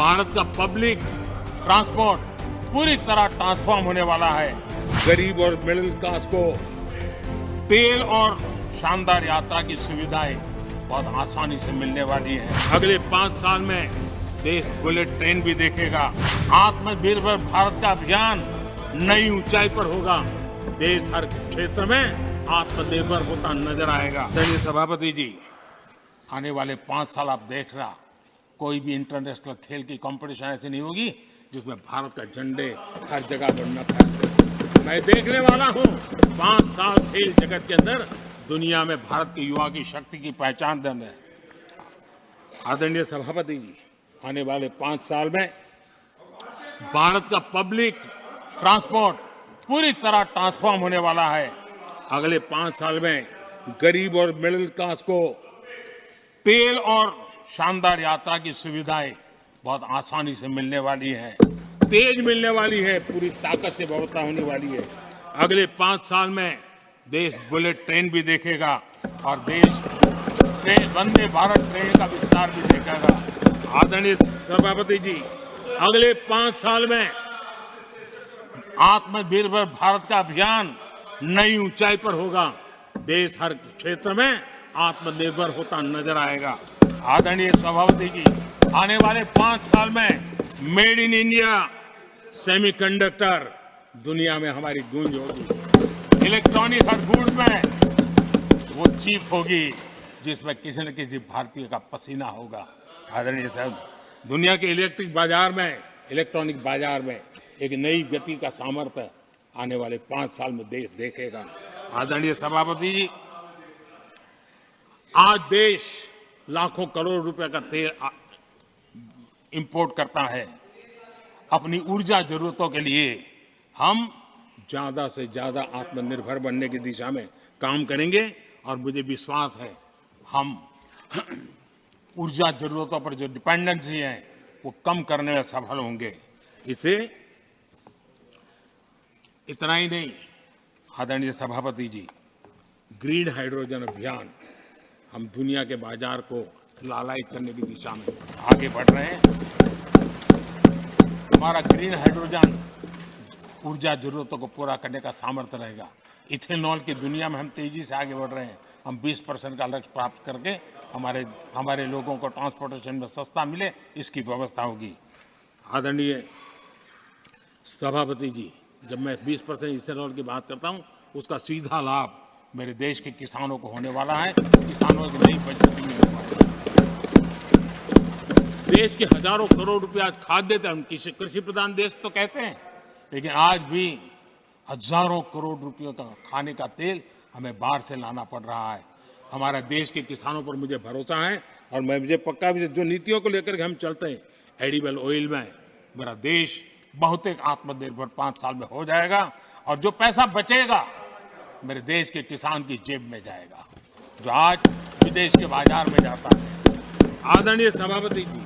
भारत का public transport पूरी तरह ट्रांसफॉर्म होने वाला है। गरीब और मिडिल क्लास को तेल और शानदार यात्रा की सुविधाएं बहुत आसानी से मिलने वाली है। अगले 5 साल में देश बुलेट ट्रेन भी देखेगा। आत्मनिर्भर भारत का अभियान नई ऊंचाई पर होगा। देश हर क्षेत्र में आत्मनिर्भर होता नजर आएगा। धन्य सभापति जी, आने वाले 5 साल आप देख रहा, कोई भी इंटरनेशनल खेल की कंपटीशन ऐसी नहीं होगी जिसमें भारत का झंडे हर जगह पर न फहरे। मैं देखने वाला हूं 5 साल खेल जगत के अंदर दुनिया में भारत के युवा की शक्ति की पहचान देने। आदरणीय सभापति जी, आने वाले 5 साल में भारत का पब्लिक ट्रांसपोर्ट पूरी तरह ट्रांसफॉर्म होने वाला है। अगले 5 साल में गरीब और मिडिल क्लास को तेल और शानदार यात्रा की सुविधाएं बहुत आसानी से मिलने वाली है। तेज मिलने वाली है, पूरी ताकत से व्यवस्था होने वाली है। अगले 5 साल में देश बुलेट ट्रेन भी देखेगा और देश वंदे भारत ट्रेन का विस्तार भी देखेगा। आदरणीय सभापति जी, अगले 5 साल में आत्मनिर्भर भारत का अभियान नई ऊंचाई पर होगा। देश हर क्षेत्र में आत्मनिर्भर होता नजर आएगा। आदरणीय सभापति जी, आने वाले 5 साल में मेड इन इंडिया सेमीकंडक्टर दुनिया में हमारी गूंज होगी। इलेक्ट्रॉनिक हर गुड्स में वो चीप होगी जिसमें किसी न किसी भारतीय का पसीना होगा। आदरणीय साहब, दुनिया के इलेक्ट्रॉनिक बाजार में एक नई गति का सामर्थ्य आने वाले 5 साल में देश देखेगा। आदरणीय सभापति जी, आज देश लाखों करोड़ रुपए का तेल इंपोर्ट करता है। अपनी ऊर्जा जरूरतों के लिए हम ज्यादा से ज्यादा आत्मनिर्भर बनने की दिशा में काम करेंगे और मुझे विश्वास है हम ऊर्जा जरूरतों पर जो डिपेंडेंसी है वो कम करने में सफल होंगे। इसे इतना ही नहीं, आदरणीय सभापति जी, ग्रीन हाइड्रोजन अभियान हम दुनिया के बाजार को लालायित करने की दिशा में आगे बढ़ रहे हैं। हमारा ग्रीन हाइड्रोजन ऊर्जा जरूरतों को पूरा करने का सामर्थ्य रहेगा। इथेनॉल की दुनिया में हम तेजी से आगे बढ़ रहे हैं। हम 20% का लक्ष्य प्राप्त करके हमारे लोगों को ट्रांसपोर्टेशन में सस्ता मिले, इसकी व्यवस्था होगी। आदरणीय सभापति जी, जब मैं 20% इथेनॉल की बात करता हूँ, उसका सीधा लाभ मेरे देश के किसानों को होने वाला है। किसानों की नई पद्धति में होने वाली है। देश के हजारों करोड़ रुपए आज खाद्य देते हैं। हम कृषि प्रधान देश तो कहते हैं, लेकिन आज भी हजारों करोड़ रुपयों का खाने का तेल हमें बाहर से लाना पड़ रहा है। हमारे देश के किसानों पर मुझे भरोसा है और मुझे पक्का भी जो नीतियों को लेकर के हम चलते हैं, एडिबल ऑयल में मेरा देश बहुत एक आत्मनिर्भर 5 साल में हो जाएगा और जो पैसा बचेगा मेरे देश के किसान की जेब में जाएगा, जो आज विदेश के बाजार में जाता है। आदरणीय सभापति जी,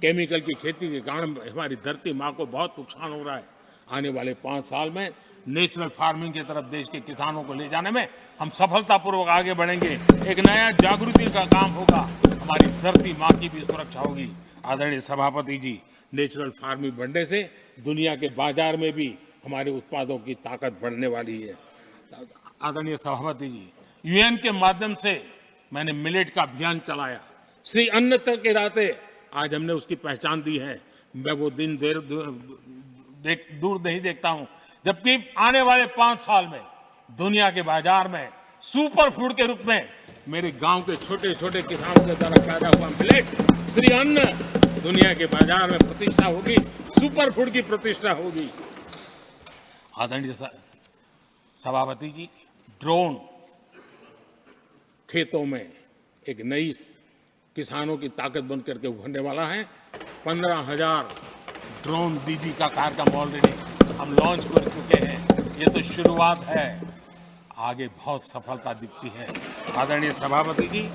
केमिकल की खेती के कारण हमारी धरती माँ को बहुत नुकसान हो रहा है। आने वाले 5 साल में नेचुरल फार्मिंग की तरफ देश के किसानों को ले जाने में हम सफलतापूर्वक आगे बढ़ेंगे। एक नया जागृति का काम होगा, हमारी धरती माँ की भी सुरक्षा होगी। आदरणीय सभापति जी, नेचुरल फार्मिंग बढ़ने से दुनिया के बाजार में भी हमारे उत्पादों की ताकत बढ़ने वाली है। आदरणीय सभापति जी, यूएन के माध्यम से मैंने मिलेट का अभियान चलाया। श्री अन्न तक के राते आज हमने उसकी पहचान दी है। मैं वो दिन दूर नहीं देखता हूं जबकि आने वाले 5 साल में दुनिया के बाजार में सुपर फूड के रूप में मेरे गांव के छोटे छोटे किसानों के द्वारा पैदा हुआ मिलेट, श्री अन्न, दुनिया के बाजार में प्रतिष्ठा होगी, सुपर फूड की प्रतिष्ठा होगी। आदरणीय सभापति जी, ड्रोन खेतों में एक नई किसानों की ताकत बन करके उभरने वाला है। 15,000 ड्रोन दीदी का कार्यक्रम ऑलरेडी हम लॉन्च कर चुके हैं। ये तो शुरुआत है, आगे बहुत सफलता दिखती है। आदरणीय सभापति जी,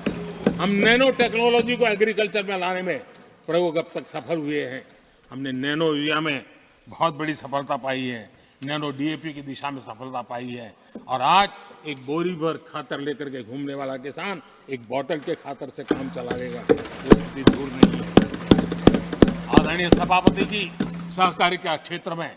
हम नैनो टेक्नोलॉजी को एग्रीकल्चर में लाने में प्रयोग अब तक सफल हुए हैं। हमने नैनो यूरिया में बहुत बड़ी सफलता पाई है, नैनो डीएपी की दिशा में सफलता पाई है और आज एक बोरी भर खातर लेकर के घूमने वाला किसान एक बोतल के खातर से काम चला लेगा, वो स्थिति दूर नहीं है। आदरणीय सभापति जी, सहकारिता क्षेत्र में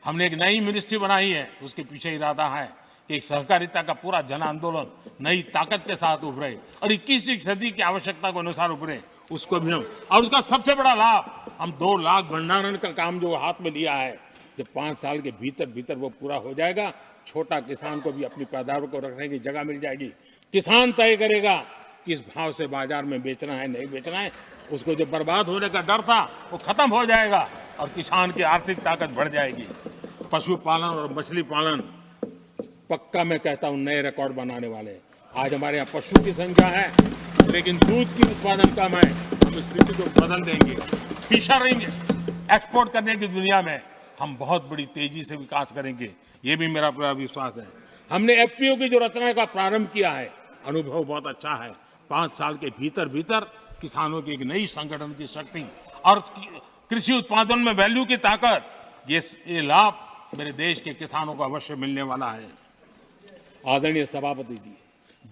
हमने एक नई मिनिस्ट्री बनाई है। उसके पीछे इरादा है कि एक सहकारिता का पूरा जन आंदोलन नई ताकत के साथ उभरे और 21वीं सदी की आवश्यकता के अनुसार उभरे, उसको भी हम, और उसका सबसे बड़ा लाभ हम 2 लाख भंडारण का काम जो हाथ में लिया है, जब 5 साल के भीतर भीतर वो पूरा हो जाएगा, छोटा किसान को भी अपनी पैदावार को रखने की जगह मिल जाएगी। किसान तय करेगा किस भाव से बाजार में बेचना है, नहीं बेचना है। उसको जो बर्बाद होने का डर था वो खत्म हो जाएगा और किसान की आर्थिक ताकत बढ़ जाएगी। पशुपालन और मछली पालन पक्का मैं कहता हूं नए रिकॉर्ड बनाने वाले। आज हमारे यहाँ पशु की संख्या है लेकिन दूध की उत्पादन कम है। हम इस स्थिति को बदल देंगे। फिशरिंग एक्सपोर्ट करने की दुनिया में हम बहुत बड़ी तेजी से विकास करेंगे, ये भी मेरा पूरा विश्वास है। हमने एफपीओ की जो रचना का प्रारंभ किया है, अनुभव बहुत अच्छा है। 5 साल के भीतर भीतर किसानों की एक नई संगठन की शक्ति और कृषि उत्पादन में वैल्यू की ताकत, ये लाभ मेरे देश के किसानों को अवश्य मिलने वाला है। आदरणीय सभापति जी,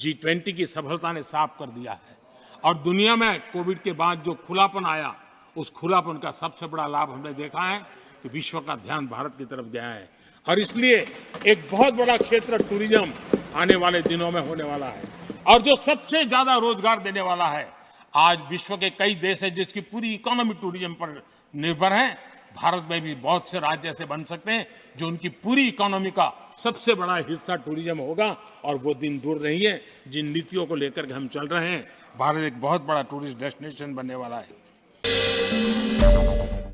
G20 की सफलता ने साफ कर दिया है और दुनिया में कोविड के बाद जो खुलापन आया, उस खुलापन का सबसे बड़ा लाभ हमने देखा है कि विश्व का ध्यान भारत की तरफ गया है और इसलिए एक बहुत बड़ा क्षेत्र टूरिज्म आने वाले दिनों में होने वाला है और जो सबसे ज्यादा रोजगार देने वाला है। आज विश्व के कई देश हैं जिसकी पूरी इकोनॉमी टूरिज्म पर निर्भर है। भारत में भी बहुत से राज्य ऐसे बन सकते हैं जो उनकी पूरी इकोनॉमी का सबसे बड़ा हिस्सा टूरिज्म होगा और वो दिन दूर नहीं है। जिन नीतियों को लेकर के हम चल रहे हैं, भारत एक बहुत बड़ा टूरिस्ट डेस्टिनेशन बनने वाला है।